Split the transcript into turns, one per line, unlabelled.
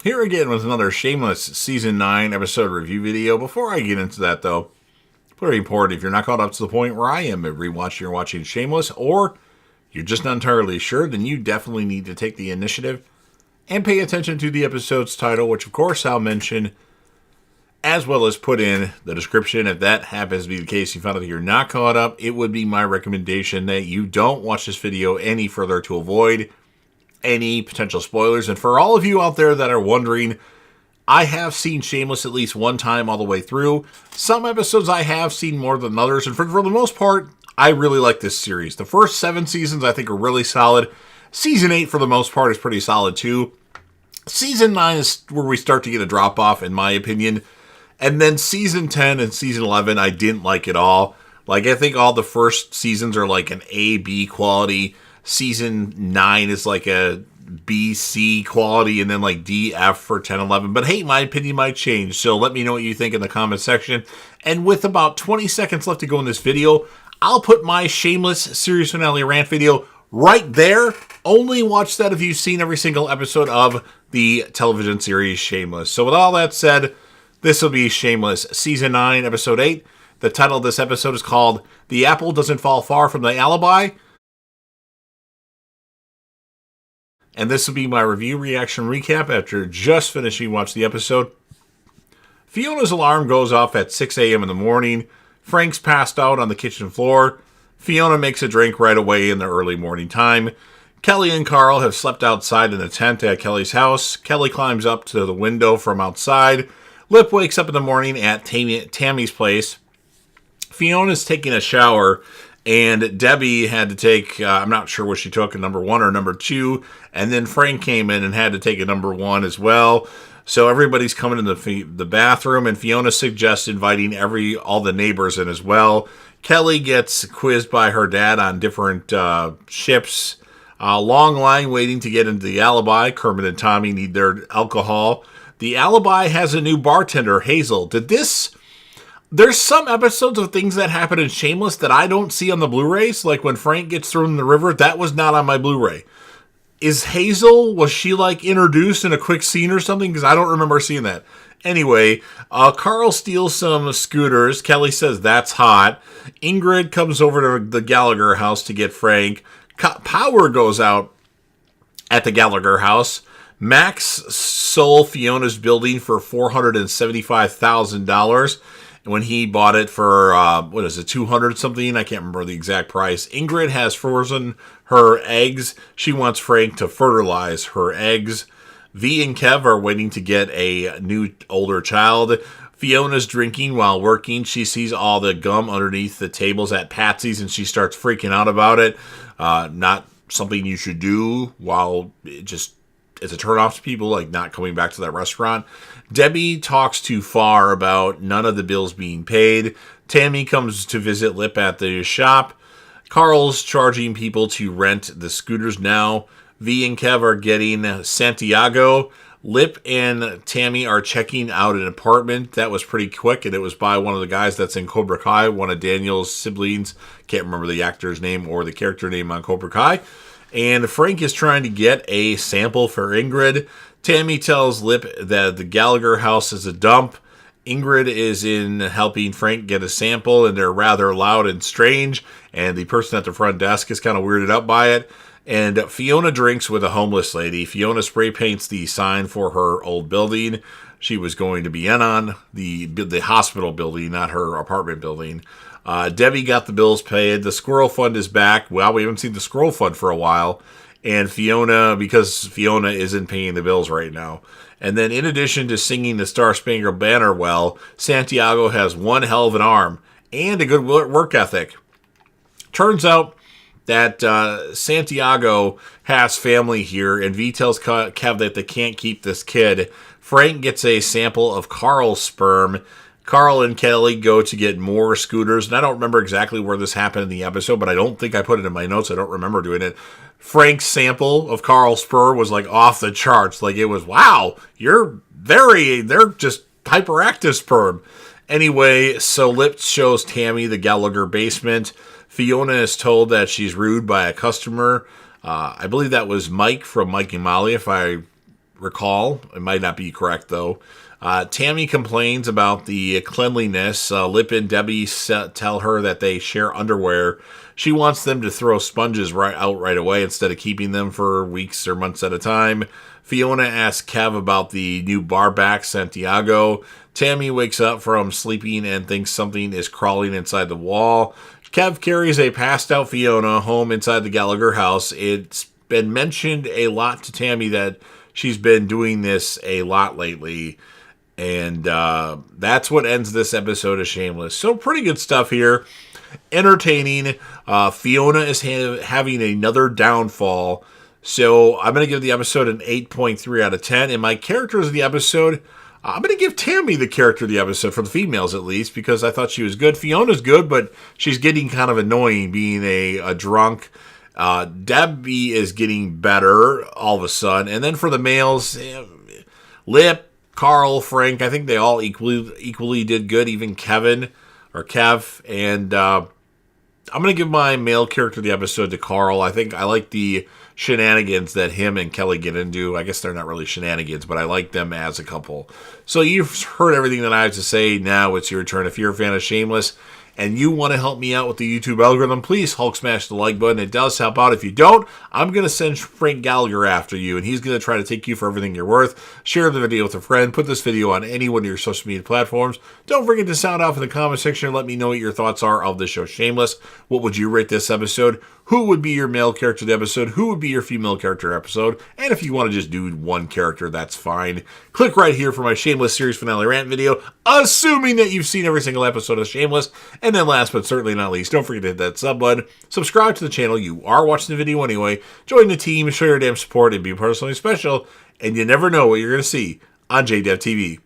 Here again with another Shameless Season 9 episode review video. Before I get into that, though, very important, if you're not caught up to the point where I am at rewatching or watching Shameless, or you're just not entirely sure, then you definitely need to take the initiative and pay attention to the episode's title, which of course I'll mention, as well as put in the description. If that happens to be the case, you found out that you're not caught up, it would be my recommendation that you don't watch this video any further to avoid any potential spoilers. And for all of you out there that are wondering, I have seen Shameless at least one time all the way through. Some episodes I have seen more than others, and for the most part, I really like this series. The first 7 seasons I think are really solid. Season 8 for the most part is pretty solid too. Season 9 is where we start to get a drop off in my opinion. And then Season 10 and Season 11 I didn't like at all. Like, I think all the first seasons are like an A, B quality. Season 9 is like a B, C quality, and then like D, F for 10, 11. But hey, my opinion might change, so let me know what you think in the comment section. And with about 20 seconds left to go in this video, I'll put my Shameless series finale rant video right there. Only watch that if you've seen every single episode of the television series Shameless. So with all that said, this will be Shameless Season 9, Episode 8. The title of this episode is called The Apple Doesn't Fall Far from the Alibi. And this will be my review, reaction, recap after just finishing watching the episode. Fiona's alarm goes off at 6 a.m. in the morning. Frank's passed out on the kitchen floor. Fiona makes a drink right away in the early morning time. Kelly and Carl have slept outside in a tent at Kelly's house. Kelly climbs up to the window from outside. Lip wakes up in the morning at Tammy's place. Fiona's taking a shower, and Debbie had to take, I'm not sure what she took, a number 1 or number 2, and then Frank came in and had to take a number 1 as well. So everybody's coming in the bathroom, and Fiona suggests inviting all the neighbors in as well. Kelly gets quizzed by her dad on different ships. Long line waiting to get into the Alibi. Kermit and Tommy need their alcohol. The Alibi has a new bartender, Hazel. There's some episodes of things that happen in Shameless that I don't see on the Blu-rays. Like when Frank gets thrown in the river, that was not on my Blu-ray. Is Hazel, was she like introduced in a quick scene or something? Because I don't remember seeing that. Anyway, Carl steals some scooters. Kelly says that's hot. Ingrid comes over to the Gallagher house to get Frank. Power goes out at the Gallagher house. Max sold Fiona's building for $475,000 when he bought it for, $200 something? I can't remember the exact price. Ingrid has frozen her eggs. She wants Frank to fertilize her eggs. V and Kev are waiting to get a new older child. Fiona's drinking while working. She sees all the gum underneath the tables at Patsy's and she starts freaking out about it. Not something you should do while just as a turnoff to people, like not coming back to that restaurant. Debbie talks too far about none of the bills being paid. Tammy comes to visit Lip at the shop. Carl's charging people to rent the scooters now. V and Kev are getting Santiago. Lip and Tammy are checking out an apartment. That was pretty quick, and it was by one of the guys that's in Cobra Kai, one of Daniel's siblings. Can't remember the actor's name or the character name on Cobra Kai. And Frank is trying to get a sample for Ingrid. Tammy tells Lip that the Gallagher house is a dump. Ingrid is in helping Frank get a sample, and they're rather loud and strange. And the person at the front desk is kind of weirded out by it. And Fiona drinks with a homeless lady. Fiona spray paints the sign for her old building. She was going to be in on the hospital building, not her apartment building. Debbie got the bills paid. The Squirrel Fund is back. Well, we haven't seen the Squirrel Fund for a while. And Fiona, because Fiona isn't paying the bills right now. And then in addition to singing the Star Spangled Banner well, Santiago has one hell of an arm and a good work ethic. Turns out that Santiago has family here, and V tells Kev that they can't keep this kid. Frank gets a sample of Carl's sperm. Carl and Kelly go to get more scooters, and I don't remember exactly where this happened in the episode, but I don't think I put it in my notes. I don't remember doing it. Frank's sample of Carl's sperm was like off the charts. Like it was, wow, they're just hyperactive sperm. Anyway, so Lip shows Tammy the Gallagher basement. Fiona is told that she's rude by a customer. I believe that was Mike from Mike and Molly, if I recall. It might not be correct, though. Tammy complains about the cleanliness. Lip and Debbie tell her that they share underwear. She wants them to throw sponges out right away instead of keeping them for weeks or months at a time. Fiona asks Kev about the new bar back, Santiago. Tammy wakes up from sleeping and thinks something is crawling inside the wall. Kev carries a passed out Fiona home inside the Gallagher house. It's been mentioned a lot to Tammy that she's been doing this a lot lately. And that's what ends this episode of Shameless. So pretty good stuff here. Entertaining. Fiona is having another downfall. So I'm going to give the episode an 8.3 out of 10. And my characters of the episode, I'm going to give Tammy the character of the episode, for the females at least, because I thought she was good. Fiona's good, but she's getting kind of annoying being a drunk. Debbie is getting better all of a sudden. And then for the males, Lip, Carl, Frank, I think they all equally did good, even Kev. And I'm going to give my male character of the episode to Carl. I think I like the shenanigans that him and Kelly get into. I guess they're not really shenanigans, but I like them as a couple. So you've heard everything that I have to say. Now it's your turn. If you're a fan of Shameless and you want to help me out with the YouTube algorithm, please Hulk smash the like button. It does help out. If you don't, I'm going to send Frank Gallagher after you, and he's going to try to take you for everything you're worth. Share the video with a friend. Put this video on any one of your social media platforms. Don't forget to sound off in the comment section and let me know what your thoughts are of the show Shameless. What would you rate this episode? Who would be your male character of the episode? Who would be your female character episode? And if you want to just do one character, that's fine. Click right here for my Shameless series finale rant video, assuming that you've seen every single episode of Shameless. And then last but certainly not least, don't forget to hit that sub button. Subscribe to the channel. You are watching the video anyway. Join the team, show your damn support, and be personally special. And you never know what you're going to see on JDev TV.